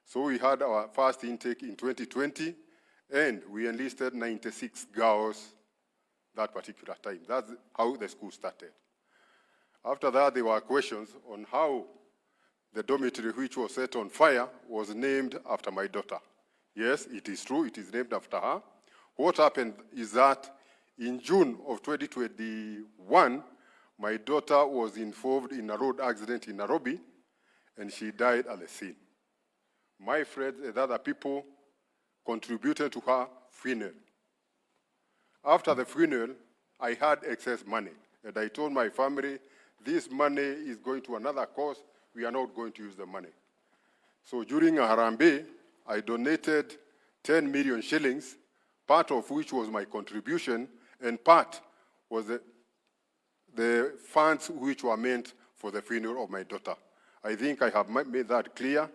So we had our first intake in 2020, and we enlisted 96 girls that particular time. That's how the school started. After that, there were questions on how the dormitory which was set on fire was named after my daughter. Yes, it is true, it is named after her. What happened is that in June of 2021, my daughter was involved in a road accident in Nairobi, and she died at the scene. My friends and other people contributed to her funeral. After the funeral, I had excess money, and I told my family, this money is going to another cause, we are not going to use the money. So during a Harambe, I donated 10 million shillings, part of which was my contribution, and part was the funds which were meant for the funeral of my daughter. I think I have made that clear.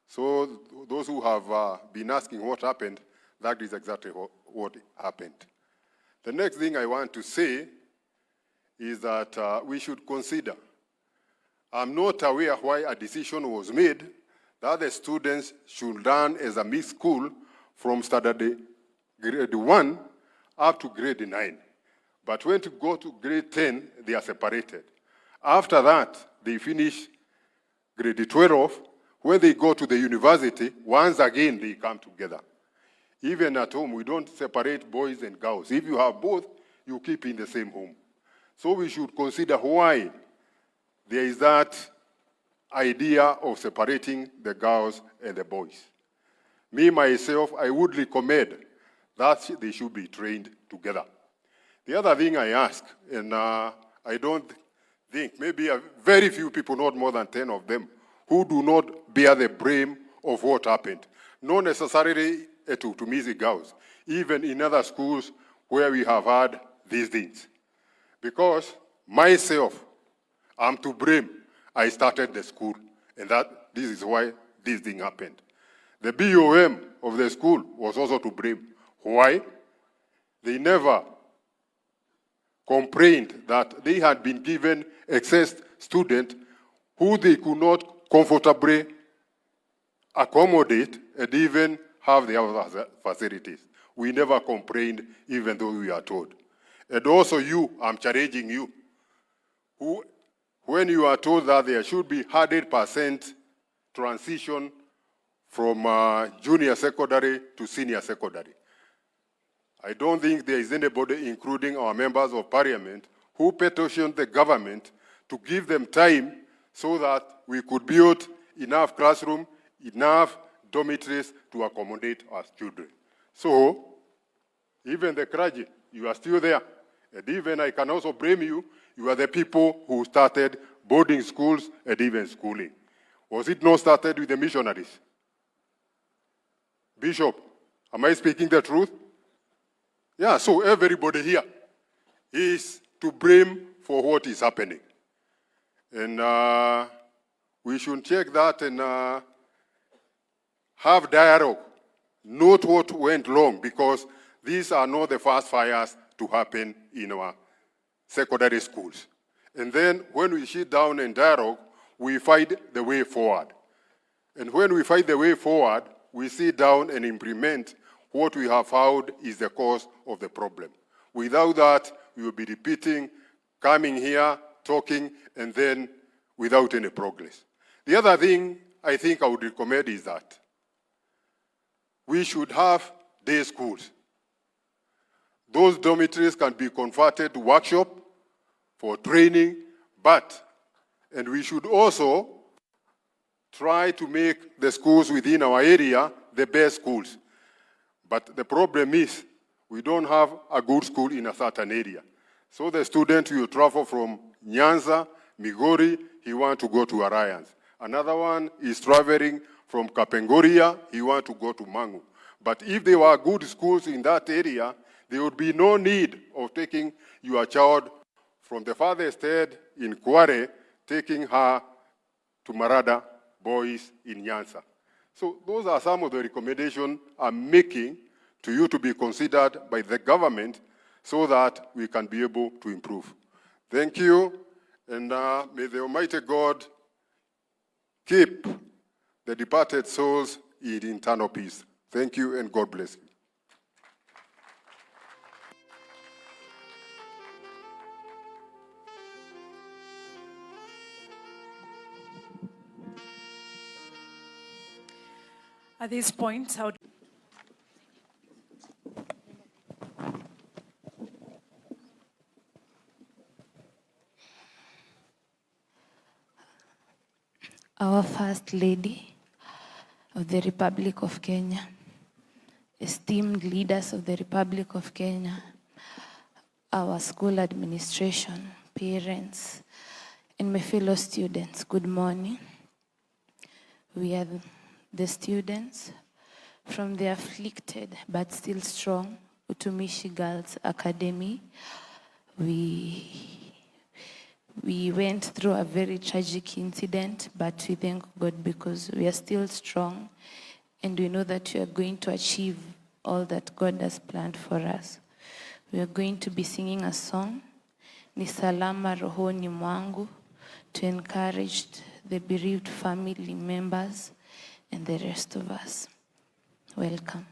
So those who have been asking what happened, that is exactly what happened. The next thing I want to say is that we should consider, I'm not aware why a decision was made that the students should run as a mixed school from standard grade 1 up to grade 9. But when to go to grade 10, they are separated. After that, they finish grade 12. When they go to the university, once again, they come together. Even at home, we don't separate boys and girls. If you have both, you keep in the same home. So we should consider why there is that idea of separating the girls and the boys. Me, myself, I would recommend that they should be trained together. The other thing I ask, and I don't think, maybe very few people, not more than 10 of them, who do not bear the blame of what happened. Not necessarily at Utumishi girls, even in other schools where we have had these things. Because myself, I'm to blame. I started the school, and this is why this thing happened. The BOM of the school was also to blame. Why? They never complained that they had been given excess students who they could not comfortably accommodate and even have the other facilities. We never complained, even though we are told. And also you, I'm challenging you, who, when you are told that there should be 100% transition from junior secondary to senior secondary, I don't think there is anybody, including our members of parliament, who petitioned the government to give them time so that we could build enough classrooms, enough dormitories to accommodate our children. So, even the clergy, you are still there. And even I can also blame you, you are the people who started boarding schools and even schooling. Was it not started with the missionaries? Bishop, am I speaking the truth? Yeah, so everybody here is to blame for what is happening. And we should check that and have dialogue. Note what went wrong, because these are not the first fires to happen in our secondary schools. And then when we sit down and dialogue, we find the way forward. And when we find the way forward, we sit down and implement what we have found is the cause of the problem. Without that, we will be repeating, coming here, talking, and then without any progress. The other thing I think I would recommend is that we should have day schools. Those dormitories can be converted to workshop for training, and we should also try to make the schools within our area the best schools. But the problem is, we don't have a good school in a certain area. So the student will travel from Nyanza, Migori, he wants to go to Alliance. Another one is traveling from Kapengoria, he wants to go to Mangu. But if there were good schools in that area, there would be no need of taking your child from the farthest head in Kware, taking her to Marada Boys in Nyanza. So those are some of the recommendations I'm making to you to be considered by the government so that we can be able to improve. Thank you, and may the Almighty God keep the departed souls in internal peace. Thank you and God bless you. At this point, I would our First Lady of the Republic of Kenya, esteemed leaders of the Republic of Kenya, our school administration, parents, and my fellow students, good morning. We are the students from the afflicted but still strong Utumishi Girls Academy. We went through a very tragic incident, but we thank God because we are still strong and we know that we are going to achieve all that God has planned for us. We are going to be singing a song, Ni Salama Rohoni Mwangu, to encourage the bereaved family members and the rest of us. Welcome.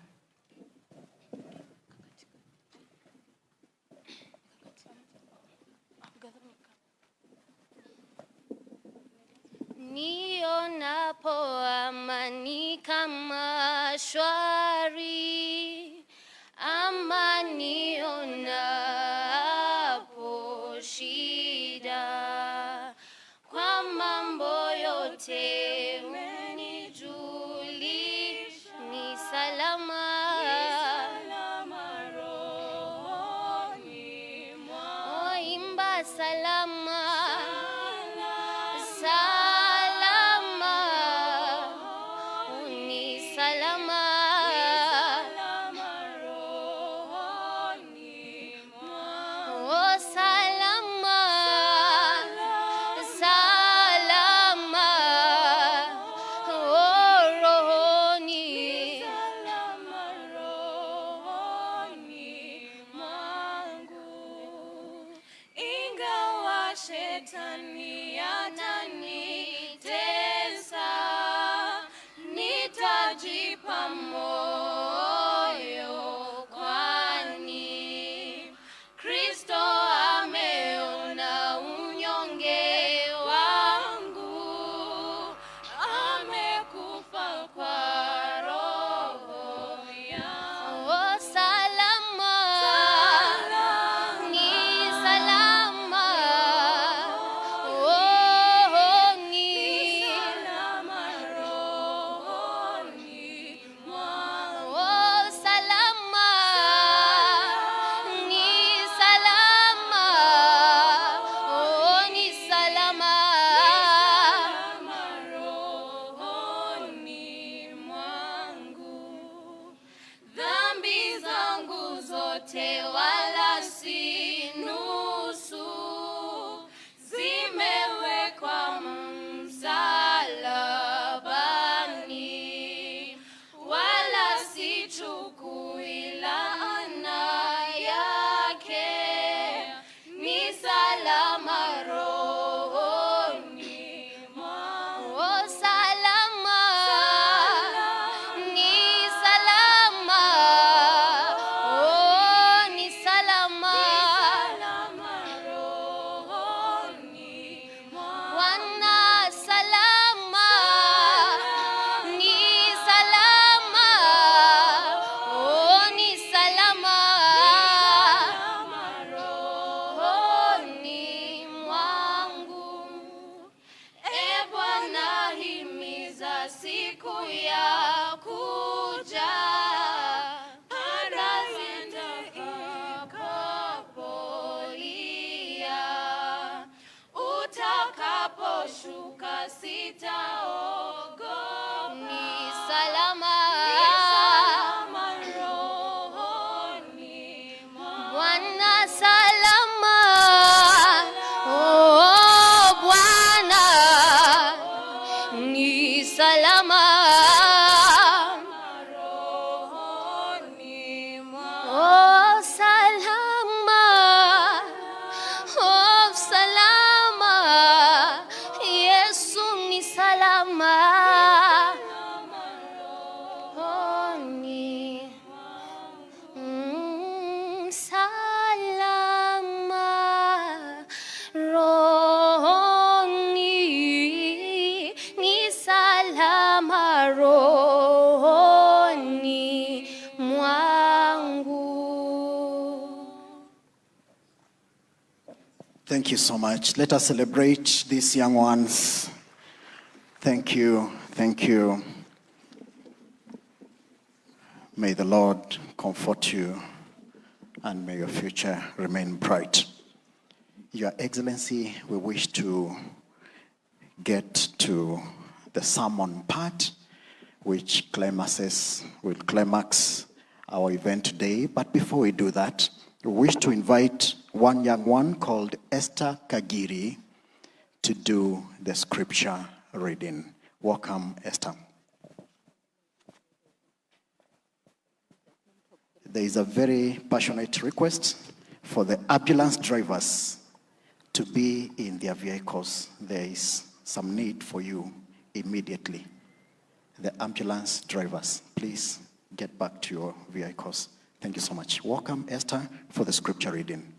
Nionapo amani kama shwari, ama nionapo shida, kwa mambo yote umenijulisha, ni salama. Rohoni mwangu. Imba salama. Shetani atanitesa, nitajipa moyo, kwani Kristo ameona unyonge wangu, amekufa kwa roho yangu. Oh, salama, ni salama. Wala si nusu, zimewekwa msalabani, wala sichukui laana yake, ni salama rohoni mwangu. Oh, salama, ni salama. Mwana salama, ni salama, oh, ni salama, rohoni mwangu. E Bwana, himiza siku ya kuja, utakaposhuka sitaogopa, ni salama, rohoni mwangu. Bwana salama, oh Bwana, ni salama, rohoni mwangu. Oh, salama, oh salama, yeah. rohoni mwangu. Thank you so much. Let us celebrate these young ones. Thank you. Thank you. May the Lord comfort you and may your future remain bright. Your Excellency, we wish to get to the sermon part, which will climax our event today. But before we do that, we wish to invite one young one called Esther Kagiri to do the scripture reading. Welcome, Esther. There is a very passionate request for the ambulance drivers to be in their vehicles. There is some need for you immediately. The ambulance drivers, please get back to your vehicles. Thank you so much. Welcome, Esther, for the scripture reading.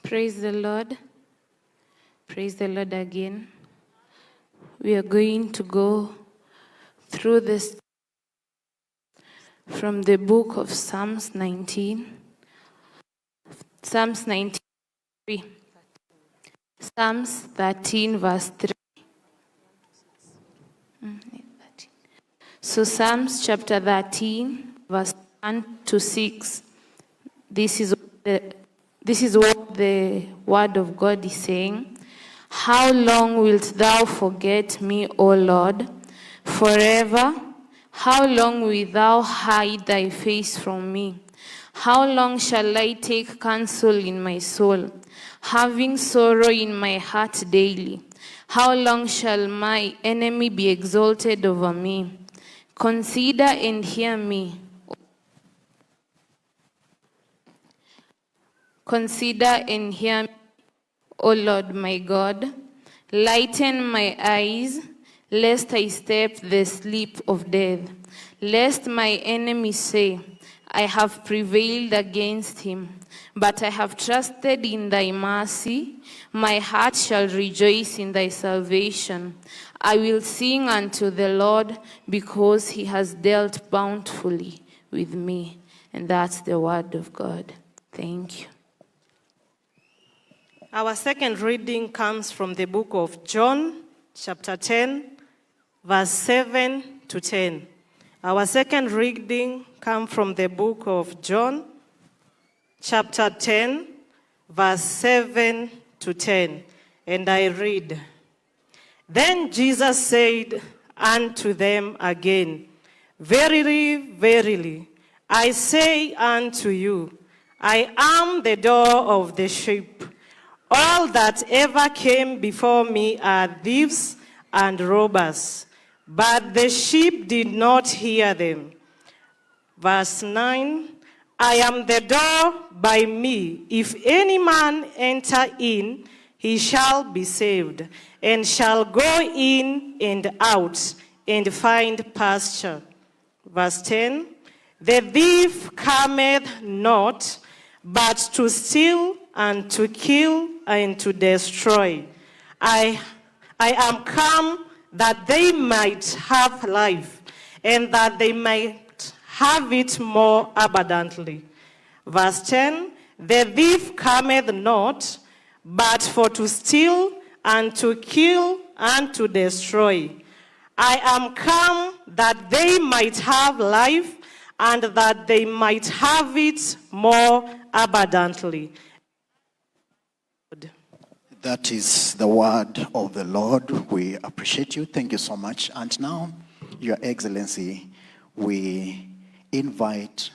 Praise the Lord. Praise the Lord again. We are going to go through this from the book of Psalms 19. Psalms 93. Psalms 13 verse 3. So Psalms chapter 13 verse 1 to 6. This is what the word of God is saying. How long wilt thou forget me, O Lord? Forever? How long wilt thou hide thy face from me? How long shall I take counsel in my soul, having sorrow in my heart daily? How long shall my enemy be exalted over me? Consider and hear me. Consider and hear me, O Lord my God. Lighten my eyes, lest I step the sleep of death. Lest my enemies say, I have prevailed against him. But I have trusted in thy mercy. My heart shall rejoice in thy salvation. I will sing unto the Lord, because he has dealt bountifully with me. And that's the word of God. Thank you. Our second reading comes from the book of John, chapter 10, verse 7 to 10. Our second reading comes from the book of John, chapter 10, verse 7 to 10. And I read, Then Jesus said unto them again, Verily, verily, I say unto you, I am the door of the sheep. All that ever came before me are thieves and robbers, but the sheep did not hear them. Verse 9, I am the door. By me, if any man enter in, he shall be saved, and shall go in and out, and find pasture. Verse 10, the thief cometh not, but to steal, and to kill, and to destroy. I am come that they might have life, and that they might have it more abundantly. Verse 10, the thief cometh not, but for to steal, and to kill, and to destroy. I am come that they might have life, and that they might have it more abundantly. That is the word of the Lord. We appreciate you. Thank you so much. And now, Your Excellency, we invite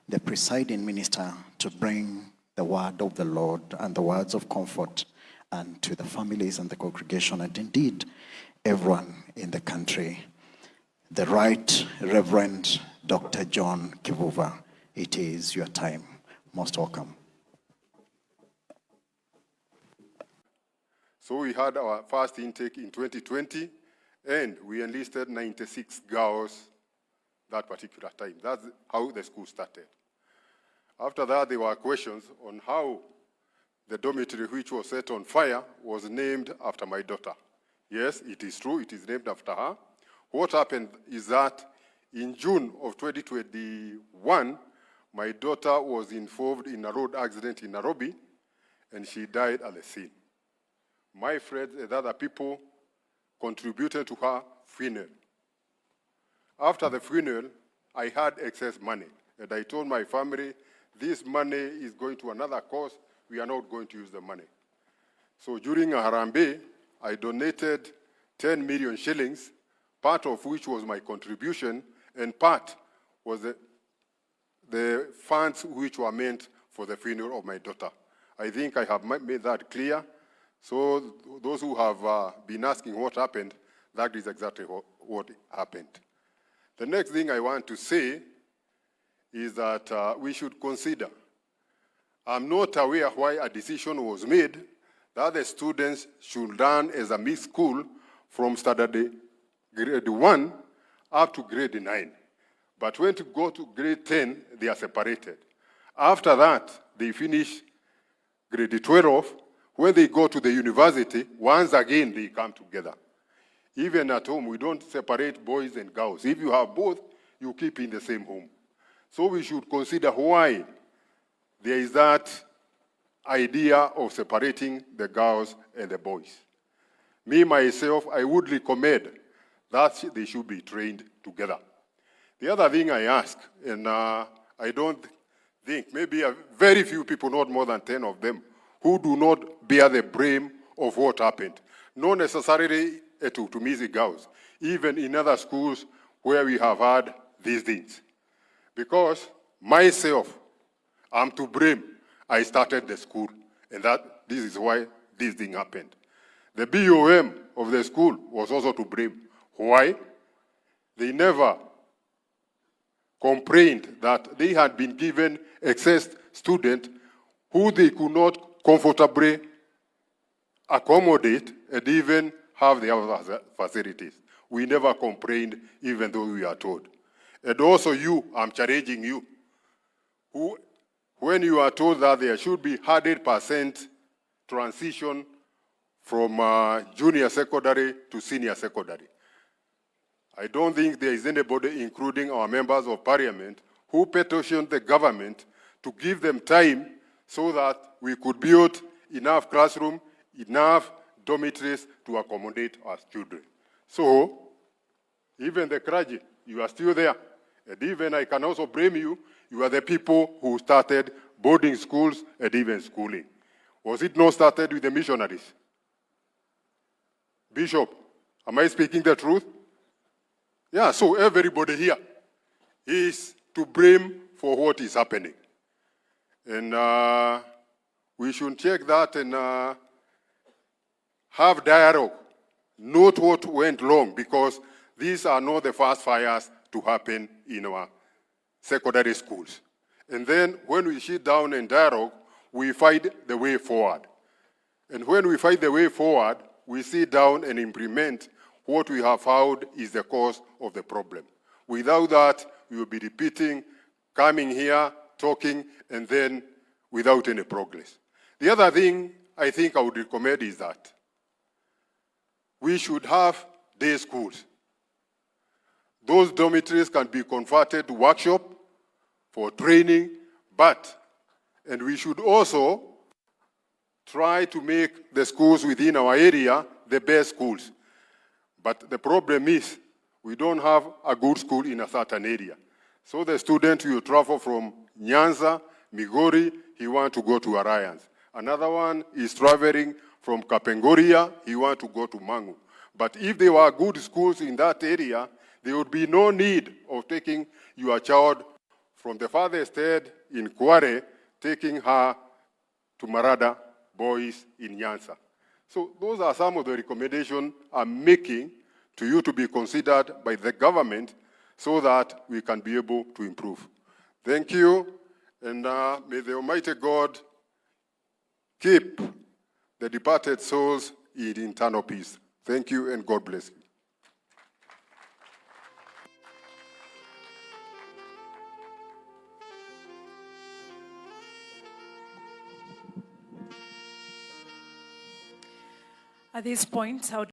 the presiding minister to bring the word of the Lord and the words of comfort and to the families and the congregation and indeed everyone in the country. The Right Reverend Dr. John Kivuva, it is your time. Most welcome. So we had our first intake in 2020, and we enlisted 96 girls that particular time. That's how the school started. After that, there were questions on how the dormitory which was set on fire was named after my daughter, Yes, it is true. It is named after her. What happened is that in June of 2021, my daughter was involved in a road accident in Nairobi, and she died at the scene. My friends and other people contributed to her funeral. After the funeral, I had excess money, and I told my family, this money is going to another cause. We are not going to use the money. So during a Harambe, I donated 10 million shillings, part of which was my contribution, and part was the funds which were meant for the funeral of my daughter. I think I have made that clear. So those who have been asking what happened, that is exactly what happened. The next thing I want to say is that we should consider. I'm not aware why a decision was made that the students should run as a mixed school from standard grade 1 up to grade 9. But when to go to grade 10, they are separated. After that, they finish grade 12. When they go to the university, once again, they come together. Even at home, we don't separate boys and girls. If you have both, you keep in the same home. So we should consider why there is that idea of separating the girls and the boys. Me, myself, I would recommend that they should be trained together. The other thing I ask, and I don't think, maybe very few people, not more than 10 of them, who do not bear the blame of what happened. Not necessarily at Utumishi girls, even in other schools where we have had these things. Because myself, I'm to blame. I started the school, and this is why this thing happened. The BOM of the school was also to blame. Why? They never complained that they had been given excess students who they could not comfortably accommodate and even have the other facilities. We never complained, even though we are told. And also you, I'm challenging you, who, when you are told that there should be 100% transition from junior secondary to senior secondary. I don't think there is anybody, including our members of parliament, who petitioned the government to give them time so that we could build enough classrooms, enough dormitories to accommodate our children. So, even the clergy, you are still there. And even I can also blame you. You are the people who started boarding schools and even schooling. Was it not started with the missionaries? Bishop, am I speaking the truth? Yeah, so everybody here is to blame for what is happening. And we should check that and have dialogue. Note what went wrong, because these are not the first fires to happen in our secondary schools. And then when we sit down and dialogue, we find the way forward. And when we find the way forward, we sit down and implement what we have found is the cause of the problem. Without that, we will be repeating, coming here, talking, and then without any progress. The other thing I think I would recommend is that we should have day schools. Those dormitories can be converted to workshop for training, and we should also try to make the schools within our area the best schools. But the problem is we don't have a good school in a certain area. So the student will travel from Nyanza, Migori, he wants to go to Alliance. Another one is traveling from Kapengoria, he wants to go to Mangu. But if there were good schools in that area, there would be no need of taking your child from the farthest head in Kware, taking her to Marada Boys in Nyanza. So those are some of the recommendations I'm making to you to be considered by the government so that we can be able to improve. Thank you, and may the Almighty God keep the departed souls in eternal peace. Thank you, and God bless you. At this point, I would